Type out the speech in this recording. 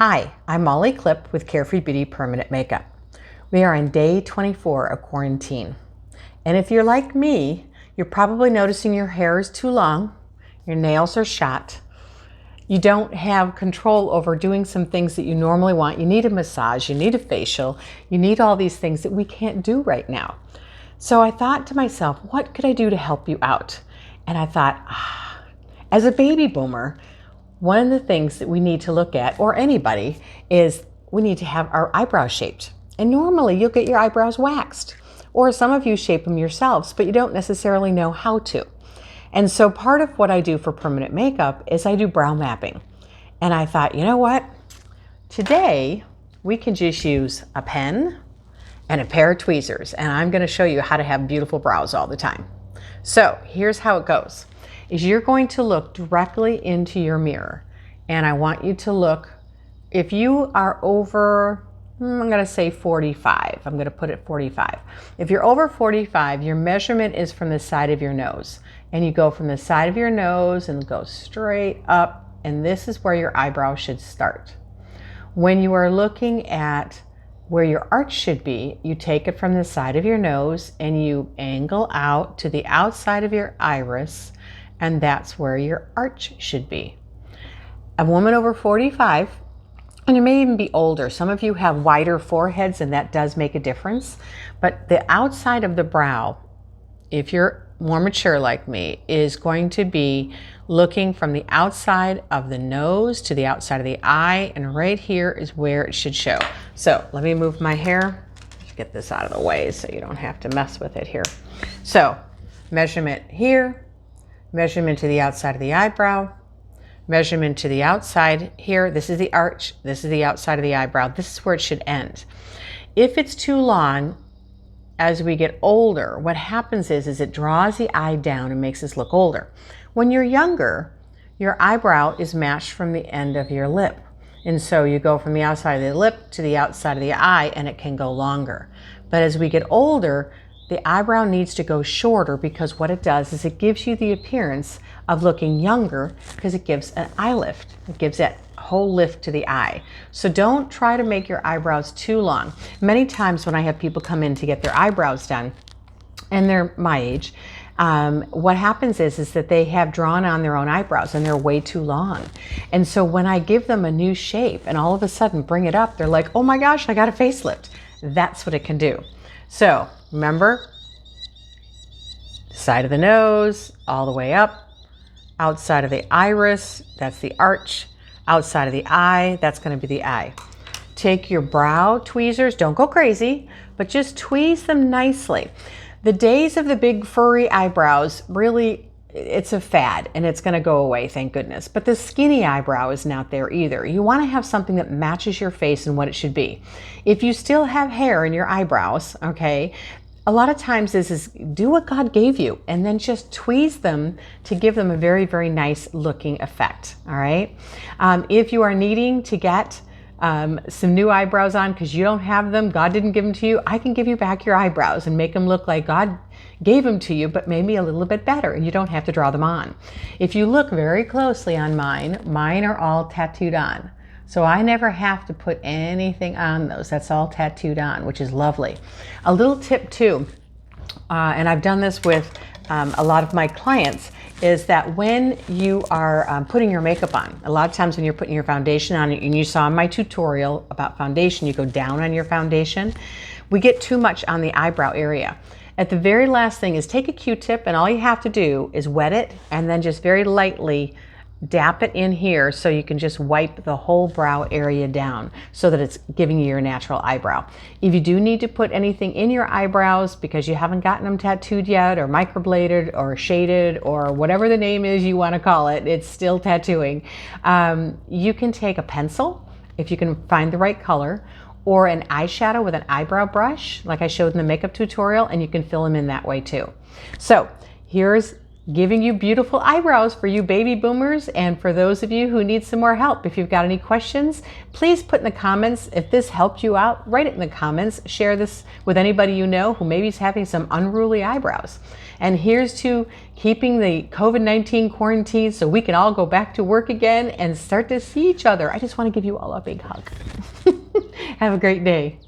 Hi, I'm Molly Klipp with Carefree Beauty Permanent Makeup. We are on day 24 of quarantine. And if you're like me, you're probably noticing your hair is too long, your nails are shot, you don't have control over doing some things that you normally want. You need a massage, you need a facial, you need all these things that we can't do right now. So I thought to myself, what could I do to help you out? And I thought, as a baby boomer, one of the things that we need to look at, or anybody, is we need to have our eyebrows shaped. And normally you'll get your eyebrows waxed, or some of you shape them yourselves, but you don't necessarily know how to. And so part of what I do for permanent makeup is I do brow mapping. And I thought, you know what? Today we can just use a pen and a pair of tweezers, and I'm going to show you how to have beautiful brows all the time. So here's how it goes. Is you're going to look directly into your mirror, and I want you to look, if you are over, I'm going to say 45, I'm going to put it 45. If you're over 45, your measurement is from the side of your nose, and you go from the side of your nose and go straight up, and this is where your eyebrow should start. When you are looking at where your arch should be, you take it from the side of your nose and you angle out to the outside of your iris, and that's where your arch should be. A woman over 45, and you may even be older, some of you have wider foreheads and that does make a difference, but the outside of the brow, if you're more mature like me, is going to be looking from the outside of the nose to the outside of the eye, and right here is where it should show. So let me move my hair, just get this out of the way so you don't have to mess with it here. So measurement here, measurement to the outside of the eyebrow, measurement to the outside here, this is the arch, this is the outside of the eyebrow, this is where it should end. If it's too long, as we get older, what happens is it draws the eye down and makes us look older. When you're younger, your eyebrow is matched from the end of your lip. And so you go from the outside of the lip to the outside of the eye, and it can go longer. But as we get older, the eyebrow needs to go shorter, because what it does is it gives you the appearance of looking younger, because it gives an eye lift. It gives that whole lift to the eye. So don't try to make your eyebrows too long. Many times when I have people come in to get their eyebrows done, and they're my age, what happens is that they have drawn on their own eyebrows and they're way too long. And so when I give them a new shape and all of a sudden bring it up, they're like, oh my gosh, I got a facelift. That's what it can do. So remember, side of the nose, all the way up, outside of the iris, that's the arch, outside of the eye, that's going to be the eye. Take your brow tweezers, don't go crazy, but just tweeze them nicely. The days of the big furry eyebrows, really, it's a fad and it's going to go away, thank goodness. But the skinny eyebrow isn't out there either. You want to have something that matches your face and what it should be. If you still have hair in your eyebrows, okay, a lot of times this is do what God gave you and then just tweeze them to give them a very, very nice looking effect, all right? If you are needing to get some new eyebrows on because you don't have them, God didn't give them to you, I can give you back your eyebrows and make them look like God gave them to you, but maybe a little bit better, and you don't have to draw them on. If you look very closely on mine are all tattooed on. So I never have to put anything on those. That's all tattooed on, which is lovely. A little tip too, and I've done this with a lot of my clients, is that when you are putting your makeup on, a lot of times when you're putting your foundation on, and you saw my tutorial about foundation, you go down on your foundation, we get too much on the eyebrow area. At the very last thing is take a Q-tip, and all you have to do is wet it and then just very lightly dap it in here so you can just wipe the whole brow area down so that it's giving you your natural eyebrow. If you do need to put anything in your eyebrows because you haven't gotten them tattooed yet, or microbladed or shaded or whatever the name is you want to call it, it's still tattooing. You can take a pencil if you can find the right color, or an eyeshadow with an eyebrow brush like I showed in the makeup tutorial, and you can fill them in that way too. So here's giving you beautiful eyebrows for you baby boomers, and for those of you who need some more help. If you've got any questions, please put in the comments. If this helped you out, write it in the comments. Share this with anybody you know who maybe is having some unruly eyebrows. And here's to keeping the COVID-19 quarantine so we can all go back to work again and start to see each other. I just want to give you all a big hug. Have a great day.